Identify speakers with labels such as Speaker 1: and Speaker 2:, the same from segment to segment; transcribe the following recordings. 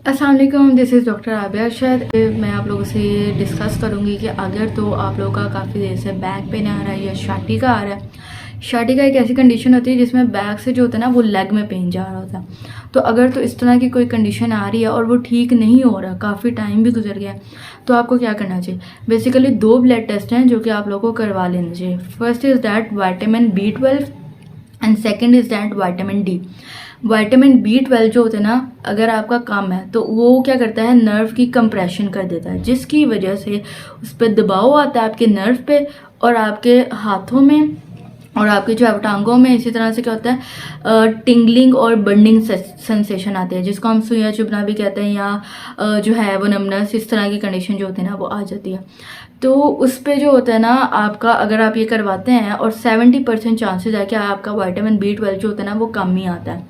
Speaker 1: अस्सलाम वालेकुम, this is doctor Abiya Arshad. मैं आप लोगों से डिस्कस करूंगी कि अगर तो आप लोगों का काफ़ी देर से बैक पेन आ रहा है या शाटिका आ रहा है। शाटिका एक ऐसी कंडीशन होती है जिसमें बैक से जो होता है ना वो लेग में पेन जा रहा होता है। तो अगर तो इस तरह की कोई कंडीशन आ रही है और वो ठीक नहीं हो रहा, काफ़ी टाइम भी गुजर गया, तो आपको क्या करना चाहिए। बेसिकली 2 ब्लड टेस्ट हैं जो कि आप लोगों को करवा लेने चाहिए। First is that vitamin B12 and second is that vitamin D. Vitamin B12 जो होता है ना, अगर आपका कम है तो वो क्या करता है, नर्व की कंप्रेशन कर देता है, जिसकी वजह से उस पर दबाव आता है आपके नर्व पे और आपके हाथों में और आपके जो है टांगों में। इसी तरह से क्या होता है, टिंगलिंग और बर्निंग सेंसेशन आते हैं, जिसको हम सुइयां चुभना भी कहते हैं, या जो है वो नमनस, इस तरह की कंडीशन जो होती है ना वो आ जाती है। तो उस पे जो होता है ना आपका, अगर आप ये करवाते हैं, और 70% चांसेस है कि आपका विटामिन B12 जो होता है ना वो कम ही आता है।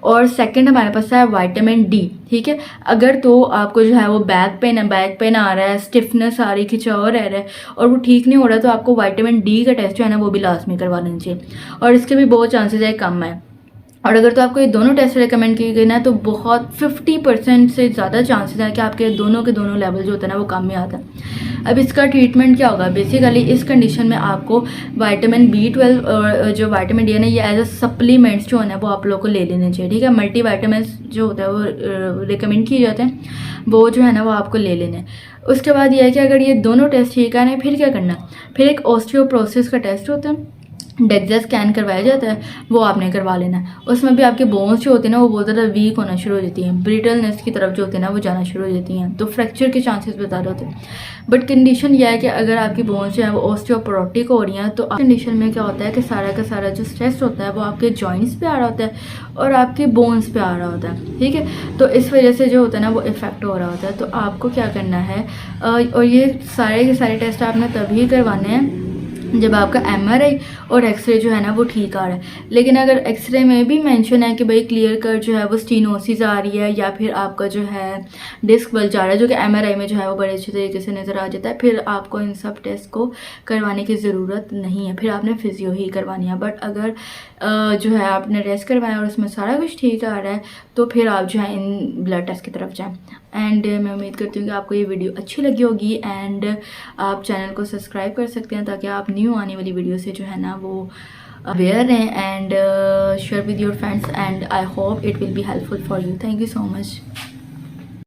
Speaker 1: और सेकंड हमारे पास है विटामिन डी। ठीक है, अगर तो आपको जो है वो बैक पेन आ रहा है, स्टिफनेस आ रही है, खिंचाव रह रहा है और वो ठीक नहीं हो रहा, तो आपको विटामिन डी का टेस्ट जो है ना वो भी लाजमी करवा लेना चाहिए, और इसके भी बहुत चांसेस है कम है। और अगर तो आपको ये दोनों टेस्ट रिकमेंड किए गए ना, तो बहुत 50% से ज़्यादा चांसेस है कि आपके दोनों के दोनों लेवल जो होता है ना वो कम में आता है। अब इसका ट्रीटमेंट क्या होगा। बेसिकली इस कंडीशन में आपको विटामिन B12 और जो विटामिन डी है ना, ये एज अ सप्लीमेंट्स जो है वो आप लोग को ले लेने चाहिए। ठीक है, मल्टी विटामिन्स जो होता है वो रिकमेंड किए जाते हैं, वो जो है ना वो आपको ले लेने हैं। उसके बाद ये है कि अगर ये दोनों टेस्ट ठीक है ना, फिर क्या करना है, फिर एक ऑस्टियोप्रोसिस का टेस्ट होता है, डेक्सा स्कैन करवाया जाता है, वो आपने करवा लेना है। उसमें भी आपके बोन्स जो होते हैं ना वो बहुत ज़्यादा वीक होना शुरू हो जाती हैं, ब्रिटलनेस की तरफ जो होते हैं ना वो जाना शुरू हो जाती हैं, तो फ्रैक्चर के चांसेस भी ज़्यादा होते हैं। बट कंडीशन यह है कि अगर आपकी बोन्स जो है वो ऑस्टियोपोरोटिक हो रही हैं, तो कंडीशन में क्या होता है कि सारा का सारा जो स्ट्रेस होता है वो आपके जॉइंट्स पे आ रहा होता है और आपके बोन्स पे आ रहा होता है। ठीक है, तो इस वजह से जो होता है ना वो इफेक्ट हो रहा होता है। तो आपको क्या करना है, और ये सारे के सारे टेस्ट आपने तभी करवाने हैं जब आपका MRI और एक्सरे जो है ना वो ठीक आ रहा है। लेकिन अगर एक्सरे में भी मेंशन है कि भाई क्लियर कर जो है वो स्टीनोसिस आ रही है, या फिर आपका जो है डिस्क बल्ज आ रहा है, जो कि MRI में जो है वो बड़े अच्छे तरीके से नज़र आ जाता है, फिर आपको इन सब टेस्ट को करवाने की ज़रूरत नहीं है, फिर आपने फिजियो ही करवानी है। बट अगर जो है आपने टेस्ट करवाया और उसमें सारा कुछ ठीक आ रहा है, तो फिर आप जो है इन ब्लड टेस्ट की तरफ जाएँ। एंड मैं उम्मीद करती हूँ कि आपको ये वीडियो अच्छी लगी होगी, एंड आप चैनल को सब्सक्राइब कर सकते हैं ताकि आप न्यू आने वाली वीडियो से जो है ना वो अवेयर हैं, and share with your friends, and I hope it will be helpful for you. Thank you so much.